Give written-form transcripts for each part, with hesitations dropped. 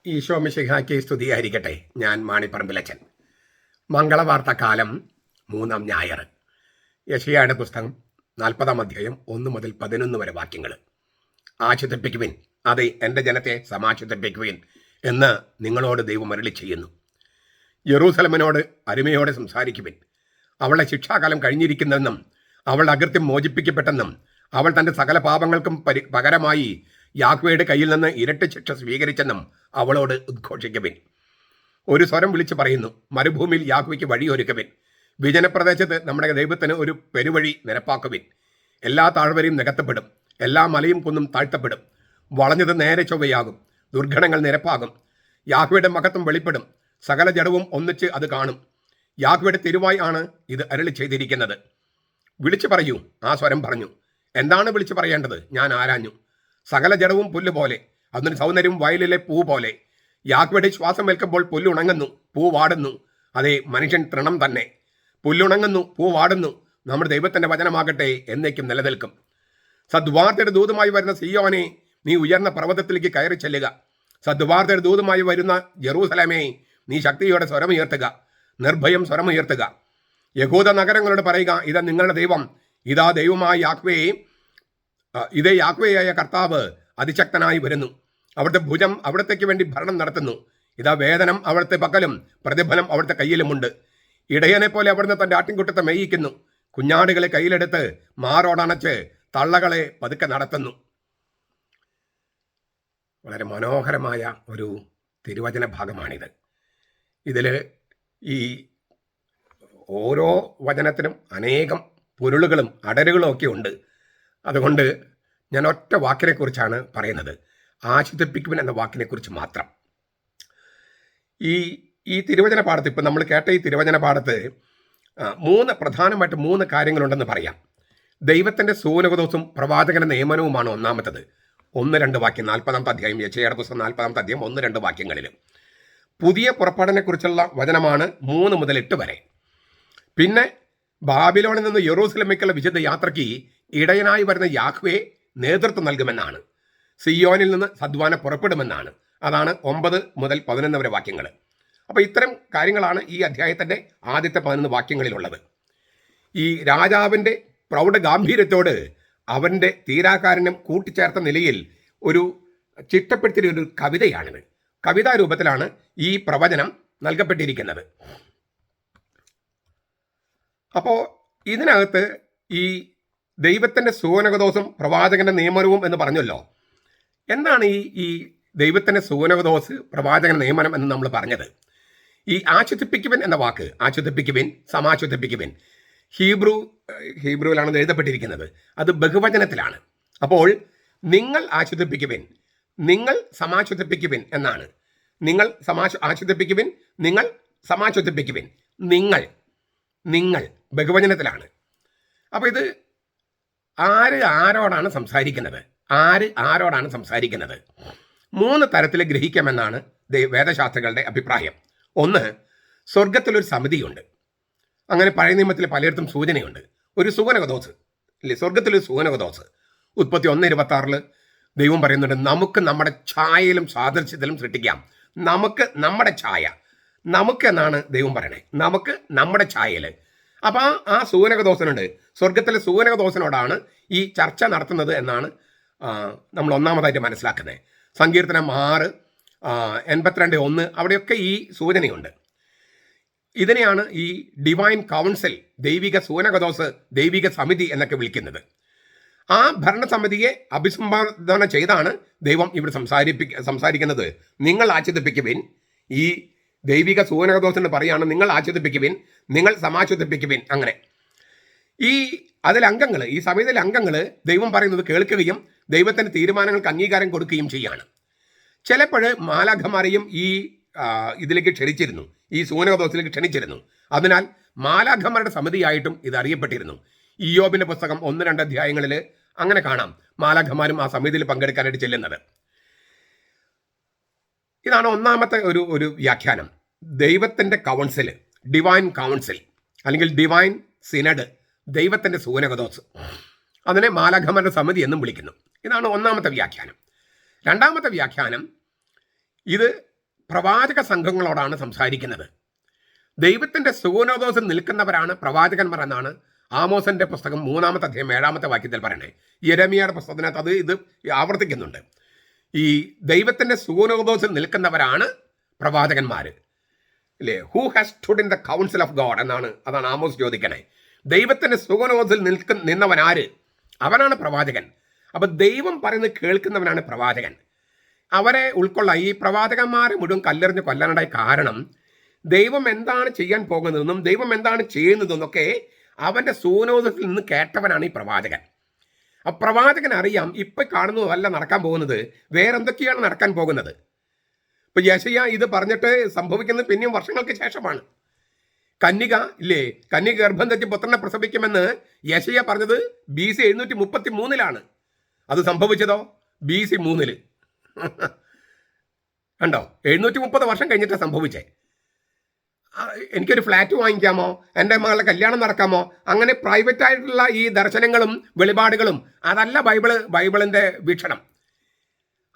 ഈശോ മിശിഹായ്ക്ക് സ്തുതിയായിരിക്കട്ടെ. ഞാൻ മാണിപ്പറമ്പിലച്ചൻ. മംഗളവാർത്ത കാലം 3-ാം ഞായർ. യെശയ്യായുടെ പുസ്തകം 40-ാം അധ്യായം 1 മുതൽ 11 വരെ വാക്യങ്ങൾ. ആശുദ്ധപ്പിക്കുവിൻ, അതെ, എൻ്റെ ജനത്തെ സമാശുദ്ധപ്പിക്കുവിൻ എന്ന് നിങ്ങളോട് ദൈവം അരുളി ചെയ്യുന്നു. യെറൂസലമിനോട് അരുമയോടെ സംസാരിക്കുവിൻ. അവളുടെ ശിക്ഷാകാലം കഴിഞ്ഞിരിക്കുന്നെന്നും അവളുടെ അകൃത്യം മോചിപ്പിക്കപ്പെട്ടെന്നും അവൾ തൻ്റെ സകല പാപങ്ങൾക്കും പകരമായി യാഹ്വേയുടെ കയ്യിൽ നിന്ന് ഇരട്ടി ശിക്ഷ സ്വീകരിച്ചെന്നും അവളോട് ഉദ്ഘോഷിക്കുവിൻ. ഒരു സ്വരം വിളിച്ചു പറയുന്നു, മരുഭൂമിയിൽ യാഹ്വേയ്ക്ക് വഴിയൊരുക്കുവിൻ. വിജനപ്രദേശത്ത് നമ്മുടെ ദൈവത്തിന് ഒരു പെരുവഴി നിരപ്പാക്കുവിൻ. എല്ലാ താഴ്വരയും നികത്തപ്പെടും, എല്ലാ മലയും കുന്നും താഴ്ത്തപ്പെടും. വളഞ്ഞത് നേരെ ചൊവ്വയാകും, ദുർഘടങ്ങൾ നിരപ്പാകും. യാഹ്വേയുടെ മഹത്വം വെളിപ്പെടും, സകല ജഡവും ഒന്നിച്ച് അത് കാണും. യാഹ്വേയുടെ തിരുവായി ആണ് ഇത് അരുളി ചെയ്തിരിക്കുന്നത്. വിളിച്ചു പറയൂ, ആ സ്വരം പറഞ്ഞു. എന്താണ് വിളിച്ചു പറയേണ്ടത്? ഞാൻ ആരാഞ്ഞു. സകല ജഡവും പുല്ല് പോലെ, അതിന് സൗന്ദര്യം വയലിലെ പൂ പോലെ. യാഹ്വേയുടെ ശ്വാസം ഏൽക്കുമ്പോൾ പുല്ലുണങ്ങുന്നു, പൂ വാടുന്നു. അതെ, മനുഷ്യൻ തൃണം തന്നെ. പുല്ലുണങ്ങുന്നു, പൂ വാടുന്നു. നമ്മുടെ ദൈവത്തിന്റെ വചനമാകട്ടെ എന്നേക്കും നിലനിൽക്കും. സദ്വാർത്തയുടെ ദൂതുമായി വരുന്ന സിയോനെ, നീ ഉയർന്ന പർവ്വതത്തിലേക്ക് കയറി ചെല്ലുക. സദ്വാർത്തയുടെ ദൂതുമായി വരുന്ന ജെറൂസലേമേ, നീ ശക്തിയോടെ സ്വരമുയർത്തുക, നിർഭയം സ്വരമുയർത്തുക. യഹൂദ നഗരങ്ങളോട് പറയുക, ഇതാ നിങ്ങളുടെ ദൈവം, ഇതാ ദൈവമായ യാഹ്വേ, ഇതേ യാഹ്വേയായ കർത്താവ് അതിശക്തനായി വരുന്നു. അവിടുത്തെ ഭുജം അവിടത്തേക്ക് വേണ്ടി ഭരണം നടത്തുന്നു. ഇതാ വേദനം അവിടുത്തെ പക്കലും പ്രതിഫലം അവിടുത്തെ കയ്യിലുമുണ്ട്. ഇടയനെ പോലെ അവിടുന്ന് തൻ്റെ ആട്ടിൻകുട്ടത്തെ മേയിക്കുന്നു. കുഞ്ഞാടുകളെ കയ്യിലെടുത്ത് മാറോടണച്ച് തള്ളകളെ പതുക്കെ നടത്തുന്നു. വളരെ മനോഹരമായ ഒരു തിരുവചന ഭാഗമാണിത്. ഇതിൽ ഈ ഓരോ വചനത്തിനും അനേകം പൊരുളുകളും അടരുകളും ഒക്കെ ഉണ്ട്. അതുകൊണ്ട് ഞാൻ ഒറ്റ വാക്കിനെക്കുറിച്ചാണ് പറയുന്നത്, ആശ്വസിപ്പിക്കുവിൻ എന്ന വാക്കിനെക്കുറിച്ച് മാത്രം. ഈ തിരുവചന പാഠത്ത്, ഇപ്പം നമ്മൾ കേട്ട ഈ തിരുവചന പാഠത്ത് പ്രധാനമായിട്ട് മൂന്ന് കാര്യങ്ങളുണ്ടെന്ന് പറയാം. ദൈവത്തിൻ്റെ സൂനകദോസും പ്രവാചകന്റെ നിയമനവുമാണ് ഒന്നാമത്തത്. 1-2 വാക്യം, 40-ാമത്തെ അധ്യായം, യെശയ്യായുടെ പുസ്തകം 40-ാമത്തെ അധ്യായം 1-2 വാക്യങ്ങളിൽ. പുതിയ പുറപ്പാടിനെക്കുറിച്ചുള്ള വചനമാണ് 3 മുതൽ 8 വരെ. പിന്നെ ബാബിലോണിൽ നിന്ന് യെറൂസലേമിലേക്കുള്ള വിശുദ്ധ യാത്രയ്ക്ക് ഇടയനായി വരുന്ന യാഹ്വേ നേതൃത്വം നൽകുമെന്നാണ്. സിയോനിൽ നിന്ന് സദ്വാന പുറപ്പെടുമെന്നാണ്. അതാണ് 9 മുതൽ 11 വരെ വാക്യങ്ങൾ. അപ്പോൾ ഇത്തരം കാര്യങ്ങളാണ് ഈ അധ്യായത്തിൻ്റെ ആദ്യത്തെ 11 വാക്യങ്ങളിലുള്ളത്. ഈ രാജാവിൻ്റെ പ്രൗഢ ഗാംഭീര്യത്തോട് അവൻ്റെ തീരാകാരനും കൂട്ടിച്ചേർത്ത നിലയിൽ ഒരു ചിട്ടപ്പെടുത്തിയ ഒരു കവിതയാണിത്. കവിതാ രൂപത്തിലാണ് ഈ പ്രവചനം നൽകപ്പെട്ടിരിക്കുന്നത്. അപ്പോൾ ഇതിനകത്ത് ഈ ദൈവത്തിൻ്റെ സൂനകദോസും പ്രവാചകന്റെ നിയമനവും എന്ന് പറഞ്ഞല്ലോ. എന്താണ് ഈ ദൈവത്തിൻ്റെ സൂനകദോസ് പ്രവാചകന്റെ നിയമനം എന്ന് നമ്മൾ പറഞ്ഞത്? ഈ ആശ്വസിപ്പിക്കുവിൻ എന്ന വാക്ക്, ആശ്വസിപ്പിക്കുവിൻ, സമാശ്വസിപ്പിക്കുവിൻ, ഹീബ്രുവിലാണ് എഴുതപ്പെട്ടിരിക്കുന്നത്. അത് ബഹുവചനത്തിലാണ്. അപ്പോൾ നിങ്ങൾ ആശ്വസിപ്പിക്കുവിൻ, നിങ്ങൾ സമാശ്വസിപ്പിക്കുവിൻ എന്നാണ്. നിങ്ങൾ ആശ്വസിപ്പിക്കുവിൻ, നിങ്ങൾ സമാശ്വസിപ്പിക്കുവിൻ, നിങ്ങൾ ബഹുവചനത്തിലാണ്. അപ്പോൾ ഇത് ആരോടാണ് സംസാരിക്കുന്നത്? ആരോടാണ് സംസാരിക്കുന്നത്? 3 തരത്തിൽ ഗ്രഹിക്കാമെന്നാണ് വേദശാസ്ത്രികളുടെ അഭിപ്രായം. ഒന്ന്, സ്വർഗത്തിലൊരു സമിതിയുണ്ട്. അങ്ങനെ പഴയ നിയമത്തിൽ പലയിടത്തും സൂചനയുണ്ട്. ഒരു സൂനകദോസ് അല്ലേ, സ്വർഗത്തിലൊരു സൂനകദോസ്. ഉൽപ്പത്തി 1:26 ദൈവം പറയുന്നുണ്ട്, നമുക്ക് നമ്മുടെ ഛായയിലും സാദൃശ്യത്തിലും സൃഷ്ടിക്കാം. നമുക്ക് നമ്മുടെ ഛായ, നമുക്ക് എന്നാണ് ദൈവം പറയണേ, നമുക്ക് നമ്മുടെ ഛായയിൽ. അപ്പോൾ ആ സൂനകദോസനുണ്ട്. സ്വർഗത്തിലെ സൂനകദോസനോടാണ് ഈ ചർച്ച നടത്തുന്നത് എന്നാണ് നമ്മൾ ഒന്നാമതായിട്ട് മനസ്സിലാക്കുന്നത്. സങ്കീർത്തനം 6:82-1 അവിടെയൊക്കെ ഈ സൂചനയുണ്ട്. ഇതിനെയാണ് ഈ ഡിവൈൻ കൗൺസിൽ, ദൈവിക സൂനകദോസ്, ദൈവിക സമിതി എന്നൊക്കെ വിളിക്കുന്നത്. ആ ഭരണസമിതിയെ അഭിസംബോധന ചെയ്താണ് ദൈവം ഇവിടെ സംസാരിക്കുന്നത്. നിങ്ങൾ ആശ്വസിപ്പിക്കുവിൻ, ഈ ദൈവിക സൂനകദോസെന്ന് പറയാണ്, നിങ്ങൾ ആശ്വസിപ്പിക്കുവിൻ, നിങ്ങൾ സമാശ്വസിപ്പിക്കുവിൻ. അങ്ങനെ അതിലെ അംഗങ്ങൾ, ഈ സമിതിയിലെ അംഗങ്ങൾ ദൈവം പറയുന്നത് കേൾക്കുകയും ദൈവത്തിൻ്റെ തീരുമാനങ്ങൾക്ക് അംഗീകാരം കൊടുക്കുകയും ചെയ്യാണ്. ചിലപ്പോൾ മാലാഖമാരെയും ഇതിലേക്ക് ക്ഷണിച്ചിരുന്നു, ഈ സൂനകദോസിലേക്ക് ക്ഷണിച്ചിരുന്നു. അതിനാൽ മാലാഖമാരുടെ സമിതിയായിട്ടും ഇത് അറിയപ്പെട്ടിരുന്നു. ഇയ്യോബിൻ്റെ പുസ്തകം 1-2 അധ്യായങ്ങളിൽ അങ്ങനെ കാണാം, മാലാഖമാരും ആ സമിതിയിൽ പങ്കെടുക്കാനായിട്ട് ചെല്ലുന്നത്. ഇതാണ് ഒന്നാമത്തെ ഒരു വ്യാഖ്യാനം. ദൈവത്തിൻ്റെ കൗൺസിൽ, ഡിവൈൻ കൗൺസിൽ അല്ലെങ്കിൽ ഡിവൈൻ സിനഡ്, ദൈവത്തിൻ്റെ സൂനകദോസ്, അതിനെ മാലാഖമാരുടെ സമിതി എന്നും വിളിക്കുന്നു. ഇതാണ് ഒന്നാമത്തെ വ്യാഖ്യാനം. രണ്ടാമത്തെ വ്യാഖ്യാനം, ഇത് പ്രവാചക സംഘങ്ങളോടാണ് സംസാരിക്കുന്നത്. ദൈവത്തിൻ്റെ സുഗുണദോസിൽ നിൽക്കുന്നവരാണ് പ്രവാചകന്മാർ എന്നാണ് ആമോസിൻ്റെ പുസ്തകം 3-ാമത്തെ അധ്യായം 7-ാമത്തെ വാക്യത്തിൽ പറയണേ. യെരമിയയുടെ പുസ്തകത്തിനകത്ത് ഇത് ആവർത്തിക്കുന്നുണ്ട്. ഈ ദൈവത്തിൻ്റെ സുഗുണദോസിൽ നിൽക്കുന്നവരാണ് പ്രവാചകന്മാർ, അല്ലേ? Who has stood in the council of God അതാണ് ആമോസ് ചോദിക്കണേ. ദൈവത്തിൻ്റെ സുഗുണദോസിൽ നിന്നവൻ ആര്? അവനാണ് പ്രവാചകൻ. അപ്പം ദൈവം പറയുന്നത് കേൾക്കുന്നവനാണ് പ്രവാചകൻ. അവരെ ഉൾക്കൊള്ളാൻ ഈ പ്രവാചകന്മാരെ മുഴുവൻ കല്ലെറിഞ്ഞ് കൊല്ലാനുണ്ടായ കാരണം ദൈവം എന്താണ് ചെയ്യാൻ പോകുന്നതെന്നും ദൈവം എന്താണ് ചെയ്യുന്നതെന്നൊക്കെ അവൻ്റെ സുഗുണദോസിൽ നിന്ന് കേട്ടവനാണ് ഈ പ്രവാചകൻ. ആ പ്രവാചകൻ അറിയാം ഇപ്പം കാണുന്നതല്ല നടക്കാൻ പോകുന്നത്, വേറെന്തൊക്കെയാണ് നടക്കാൻ പോകുന്നത്. ഇപ്പം യെശയ്യാ ഇത് പറഞ്ഞിട്ട് സംഭവിക്കുന്നത് പിന്നെയും വർഷങ്ങൾക്ക് ശേഷമാണ്. കന്യക ഗർഭം ധരിച്ച് പുത്രനെ പ്രസവിക്കുമെന്ന് യെശയ്യാ പറഞ്ഞത് BC 733 അത് സംഭവിച്ചതോ BC 3 കണ്ടോ? 730 വർഷം കഴിഞ്ഞിട്ടാണ് സംഭവിച്ചേ. എനിക്കൊരു ഫ്ലാറ്റ് വാങ്ങിക്കാമോ, എൻ്റെ മകളുടെ കല്യാണം നടക്കാമോ, അങ്ങനെ പ്രൈവറ്റ് ആയിട്ടുള്ള ഈ ദർശനങ്ങളും വെളിപാടുകളും അതല്ല ബൈബിളിൻ്റെ വീക്ഷണം.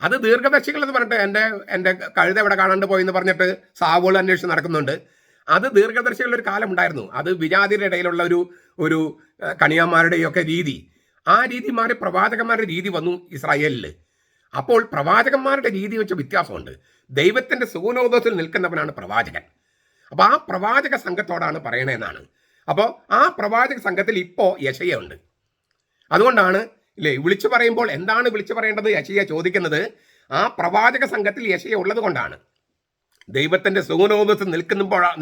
അത് ദീർഘദർശികൾ എന്ന് പറഞ്ഞിട്ട് എൻ്റെ കഴുത എവിടെ കാണാണ്ട് പോയെന്ന് പറഞ്ഞിട്ട് സാവോൾ അന്വേഷിച്ച് നടക്കുന്നുണ്ട്. അത് ദീർഘദർശികളുടെ ഒരു കാലം ഉണ്ടായിരുന്നു. അത് വിജാതിയുടെ ഇടയിലുള്ള ഒരു കണിയാന്മാരുടെയൊക്കെ രീതി. ആ രീതി മാറി പ്രവാചകന്മാരുടെ രീതി വന്നു ഇസ്രായേലിൽ. അപ്പോൾ പ്രവാചകന്മാരുടെ രീതി വെച്ച വ്യത്യാസമുണ്ട്. ദൈവത്തിൻ്റെ സുഗുണോദോസിൽ നിൽക്കുന്നവനാണ് പ്രവാചകൻ. അപ്പോൾ ആ പ്രവാചക സംഘത്തോടാണ് പറയണതെന്നാണ്. അപ്പോൾ ആ പ്രവാചക സംഘത്തിൽ ഇപ്പോൾ യെശയ്യാ ഉണ്ട്. അതുകൊണ്ടാണ് വിളിച്ചു പറയുമ്പോൾ എന്താണ് വിളിച്ചു പറയേണ്ടത് യെശയ്യാ ചോദിക്കുന്നത്. ആ പ്രവാചക സംഘത്തിൽ യെശയ്യാ ഉള്ളത് കൊണ്ടാണ്. ദൈവത്തിൻ്റെ സുഗുണോദോസിൽ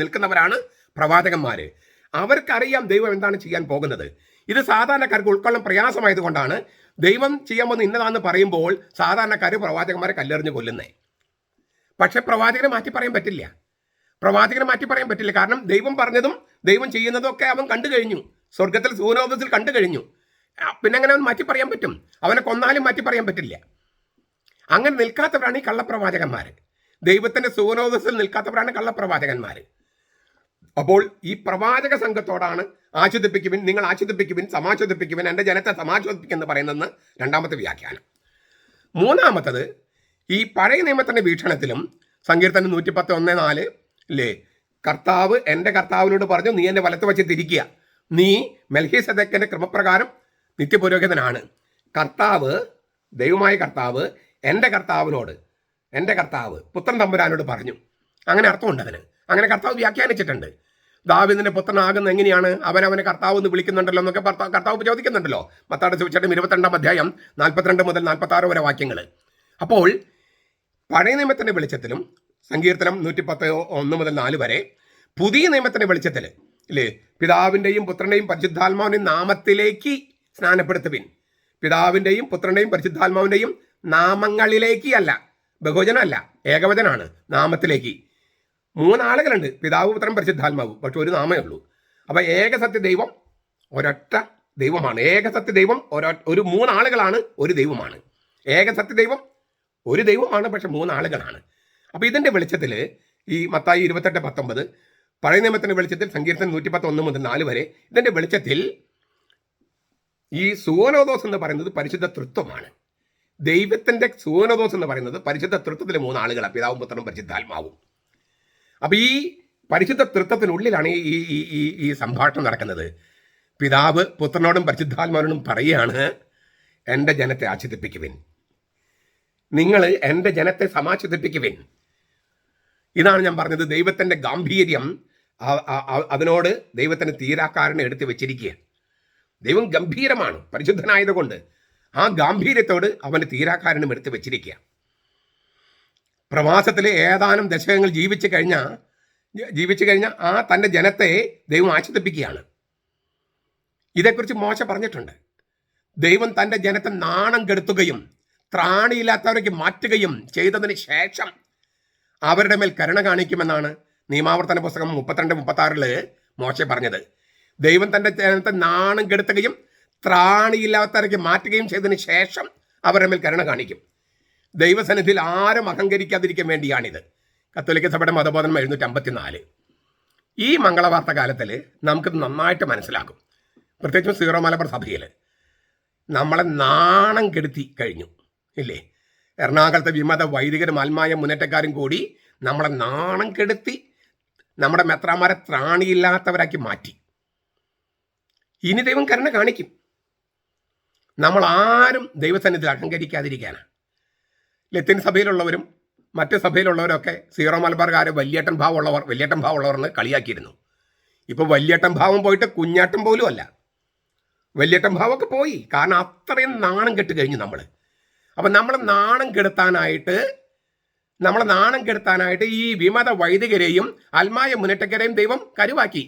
നിൽക്കുന്നവരാണ് പ്രവാചകന്മാർ. അവർക്കറിയാം ദൈവം എന്താണ് ചെയ്യാൻ പോകുന്നത്. ഇത് സാധാരണക്കാർക്ക് ഉൾക്കൊള്ളാൻ പ്രയാസമായതുകൊണ്ടാണ് ദൈവം ചെയ്യാൻ പോകുന്ന ഇന്നതാണെന്ന് പറയുമ്പോൾ സാധാരണക്കാർ പ്രവാചകന്മാരെ കല്ലെറിഞ്ഞ് കൊല്ലുന്നേ. പക്ഷെ പ്രവാചകനെ മാറ്റി പറയാൻ പറ്റില്ല. കാരണം ദൈവം പറഞ്ഞതും ദൈവം ചെയ്യുന്നതും ഒക്കെ അവൻ കണ്ടു കഴിഞ്ഞു. സ്വർഗത്തിൽ സുഗുണോദോസിൽ കണ്ടു കഴിഞ്ഞു. പിന്നെ അങ്ങനെ അവൻ മാറ്റി പറയാൻ പറ്റും? അവനെ കൊന്നാലും മാറ്റി പറയാൻ പറ്റില്ല. അങ്ങനെ നിൽക്കാത്തവരാണ് ഈ കള്ളപ്രവാചകന്മാർ. ദൈവത്തിൻ്റെ സുഗുണോദോസിൽ നിൽക്കാത്തവരാണ് കള്ളപ്രവാചകന്മാർ. അപ്പോൾ ഈ പ്രവാചക സംഘത്തോടാണ് നിങ്ങൾ ആശ്വസിപ്പിക്കുവിൻ, സമാശ്വസിപ്പിക്കുവിൻ, എൻ്റെ ജനത്തെ സമാശ്വസിപ്പിക്കുമെന്ന് പറയുന്നതെന്ന് 2-ാമത്തെ വ്യാഖ്യാനം. 3-ാമത്തത് ഈ പഴയ നിയമത്തിൻ്റെ വീക്ഷണത്തിലും സങ്കീർത്തനം 110:1-4 കർത്താവ് എൻ്റെ കർത്താവിനോട് പറഞ്ഞു, നീ എൻ്റെ വലത്ത് വച്ച് തിരിക്കുക, നീ മെൽക്കീസേദെക്കിൻ്റെ ക്രമപ്രകാരം നിത്യപുരോഹിതനാണ്. ദൈവമായ കർത്താവ് എൻ്റെ കർത്താവ് പുത്രൻ തമ്പുരാനോട് പറഞ്ഞു. അങ്ങനെ അർത്ഥമുണ്ട് അതിന്. അങ്ങനെ കർത്താവ് വ്യാഖ്യാനിച്ചിട്ടുണ്ട്. ദാവീദിന്റെ പുത്രനാകുന്ന എങ്ങനെയാണ്? അവനെ കർത്താവ് എന്ന് വിളിക്കുന്നുണ്ടല്ലോ എന്നൊക്കെ കർത്താവ് ചോദിക്കുന്നുണ്ടല്ലോ. മത്തായിയുടെ സുവിശേഷം 22-ാം അധ്യായം 42 മുതൽ 46 വരെ വാക്യങ്ങൾ. അപ്പോൾ പഴയ നിയമത്തിൻ്റെ വെളിച്ചത്തിലും സങ്കീർത്തനം 110:1-4 വരെ, പുതിയ നിയമത്തിൻ്റെ വെളിച്ചത്തിൽ പിതാവിൻ്റെയും പുത്രൻ്റെയും പരിശുദ്ധാത്മാവിൻ്റെയും നാമത്തിലേക്ക് സ്നാനപ്പെടുത്തുവിൻ. പിതാവിൻ്റെയും പുത്രൻ്റെയും പരിശുദ്ധാത്മാവിൻ്റെയും നാമങ്ങളിലേക്ക് അല്ല, ബഹുവചനമല്ല, ഏകവചനാണ്. നാമത്തിലേക്ക് 3 ആളുകളുണ്ട്, പിതാവ് പുത്രൻ പരിശുദ്ധാത്മാവ്, പക്ഷെ ഒരു നാമേ ഉള്ളൂ. അപ്പോൾ ഏകസത്യ ദൈവം ഒരൊറ്റ ദൈവമാണ്. ഏകസത്യ ദൈവം 3 ആളുകളാണ്, ഒരു ദൈവമാണ്. ഏകസത്യ ദൈവം ഒരു ദൈവമാണ്, പക്ഷെ 3 ആളുകളാണ്. അപ്പോൾ ഇതിൻ്റെ വെളിച്ചത്തിൽ ഈ മത്തായി 28:19, പഴയ നിയമത്തിൻ്റെ വെളിച്ചത്തിൽ സങ്കീർത്തനം 110:1-4 വരെ, ഇതിൻ്റെ വെളിച്ചത്തിൽ ഈ സുഗുണോദോസ് എന്ന് പറയുന്നത് പരിശുദ്ധ തൃത്വമാണ്. ദൈവത്തിൻ്റെ സുഗുണോദോസ് എന്ന് പറയുന്നത് പരിശുദ്ധ തൃത്വത്തിലെ 3 ആളുകളാണ്, പിതാവും പുത്രനും പരിശുദ്ധാത്മാവും. അപ്പോൾ ഈ പരിശുദ്ധ തൃത്വത്തിനുള്ളിലാണ് ഈ സംഭാഷണം നടക്കുന്നത്. പിതാവ് പുത്രനോടും പരിശുദ്ധാത്മാവിനോടും പറയുകയാണ്, എൻ്റെ ജനത്തെ ആശ്വസിപ്പിക്കുവിൻ, നിങ്ങൾ എൻ്റെ ജനത്തെ സമാശ്വസിപ്പിക്കുവിൻ. ഇതാണ് ഞാൻ പറഞ്ഞത്. ദൈവത്തിൻ്റെ ഗാംഭീര്യം അതിനോട് ദൈവത്തിൻ്റെ തീരാക്കാരനെ എടുത്ത് വെച്ചിരിക്കുക. ദൈവം ഗംഭീരമാണ്, പരിശുദ്ധനായതുകൊണ്ട് ആ ഗാംഭീര്യത്തോട് അവൻ്റെ തീരാക്കാരനും എടുത്ത് വെച്ചിരിക്കുക. പ്രവാസത്തിലെ ഏതാനും ദശകങ്ങൾ ജീവിച്ചു കഴിഞ്ഞ ആ തൻ്റെ ജനത്തെ ദൈവം ആശ്വസിപ്പിക്കുകയാണ്. ഇതേക്കുറിച്ച് മോശ പറഞ്ഞിട്ടുണ്ട്. ദൈവം തൻ്റെ ജനത്തെ നാണം കെടുത്തുകയും ത്രാണിയില്ലാത്തവരേക്ക് മാറ്റുകയും ചെയ്തതിന് ശേഷം അവരുടെ മേൽ കരുണ കാണിക്കുമെന്നാണ് നിയമാവർത്തന പുസ്തകം 32-36 മോശ പറഞ്ഞത്. ദൈവം തൻ്റെ ജനത്തെ നാണം കെടുത്തുകയും ത്രാണിയില്ലാത്തവരേക്ക് മാറ്റുകയും ചെയ്തതിന് ശേഷം അവരുടെ മേൽ കരുണ കാണിക്കും. ദൈവസന്നിധിയിൽ ആരും അഹങ്കരിക്കാതിരിക്കാൻ വേണ്ടിയാണിത്. കത്തോലിക്ക സഭയുടെ മതബോധനം 754. ഈ മംഗളവാർത്ത കാലത്തിൽ നമുക്കിത് നന്നായിട്ട് മനസ്സിലാക്കും. പ്രത്യേകിച്ചും സീറോ മലബാർ സഭയിൽ നമ്മളെ നാണം കെടുത്തി കഴിഞ്ഞു ഇല്ലേ? എറണാകുളത്തെ വിമത വൈദികരും ആത്മായ മുന്നേറ്റക്കാരും കൂടി നമ്മളെ നാണം കെടുത്തി നമ്മുടെ മെത്രാന്മാരെ ത്രാണിയില്ലാത്തവരാക്കി മാറ്റി. ഇനി ദൈവം കരുണ കാണിക്കും. നമ്മൾ ആരും ദൈവസന്നിധിയിൽ അഹങ്കരിക്കാതിരിക്കാനാണ്. ലത്തീൻ സഭയിലുള്ളവരും മറ്റ് സഭയിലുള്ളവരൊക്കെ സീറോ മലബാർകാരെ വലിയേട്ടൻ ഭാവമുള്ളവർ എന്ന് കളിയാക്കിയിരുന്നു. ഇപ്പോൾ വലിയേട്ടൻ ഭാവം പോയിട്ട് കുഞ്ഞാട്ടം പോലും അല്ല, വലിയേട്ടൻ ഭാവമൊക്കെ പോയി. കാരണം അത്രയും നാണം കെട്ട് കഴിഞ്ഞു നമ്മൾ. അപ്പം നമ്മളെ നാണം കെടുത്താനായിട്ട് ഈ വിമത വൈദികരെയും അൽമായ മുന്നേറ്റക്കാരെയും ദൈവം കരുവാക്കി.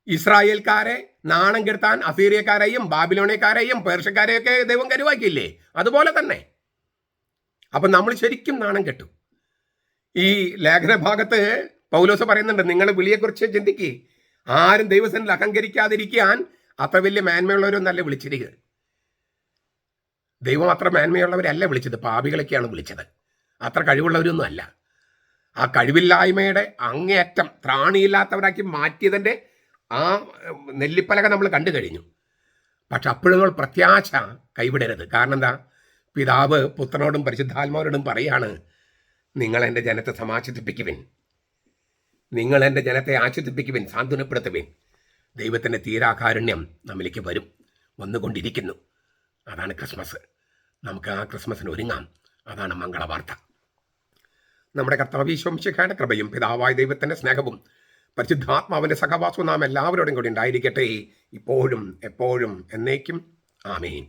ഇസ്രായേൽക്കാരെ നാണം കെടുത്താൻ അസീറിയക്കാരെയും ബാബിലോണിയക്കാരെയും പേർഷ്യക്കാരെയൊക്കെ ദൈവം കരുവാക്കിയില്ലേ? അതുപോലെ തന്നെ. അപ്പം നമ്മൾ ശരിക്കും നാണം കെട്ടു. ഈ ലേഖന ഭാഗത്ത് പൗലോസ് പറയുന്നുണ്ട്, നിങ്ങൾ വിളിയെക്കുറിച്ച് ചിന്തിക്കുക, ആരും ദൈവസന്നിധിയിൽ അഹങ്കരിക്കാതിരിക്കാൻ അത്ര വലിയ മേന്മയുള്ളവരൊന്നല്ല വിളിച്ചിരിക്കുക. ദൈവം അത്ര മേന്മയുള്ളവരല്ല വിളിച്ചത്, പാപികളൊക്കെയാണ് വിളിച്ചത്. അത്ര കഴിവുള്ളവരൊന്നും അല്ല. ആ കഴിവില്ലായ്മയുടെ അങ്ങേയറ്റം ത്രാണിയില്ലാത്തവരാക്കി മാറ്റിയതിൻ്റെ ആ നെല്ലിപ്പലക നമ്മൾ കണ്ടു കഴിഞ്ഞു. പക്ഷെ അപ്പോഴും പ്രത്യാശ കൈവിടരുത്. കാരണം എന്താ? പിതാവ് പുത്രനോടും പരിശുദ്ധാത്മാവരോടും പറയാണ്, നിങ്ങൾ എൻ്റെ ജനത്തെ സമാശ്വസിപ്പിക്കുവിൻ, നിങ്ങൾ എൻ്റെ ജനത്തെ ആശ്വസിപ്പിക്കുവിൻ, സാന്ത്വനപ്പെടുത്തുവിൻ. ദൈവത്തിൻ്റെ തീരാകാരുണ്യം നമ്മിലേക്ക് വന്നുകൊണ്ടിരിക്കുന്നു. അതാണ് ക്രിസ്മസ്. നമുക്ക് ആ ക്രിസ്മസിന് ഒരുങ്ങാം. അതാണ് മംഗളവാർത്ത. നമ്മുടെ കർത്താവ് ഈശോ മിശിഹായുടെ കൃപയും പിതാവായ ദൈവത്തിൻ്റെ സ്നേഹവും പരിശുദ്ധാത്മാവിൻ്റെ സഹവാസവും നാം എല്ലാവരോടും കൂടി ഉണ്ടായിരിക്കട്ടെ, ഇപ്പോഴും എപ്പോഴും എന്നേക്കും. ആമേൻ.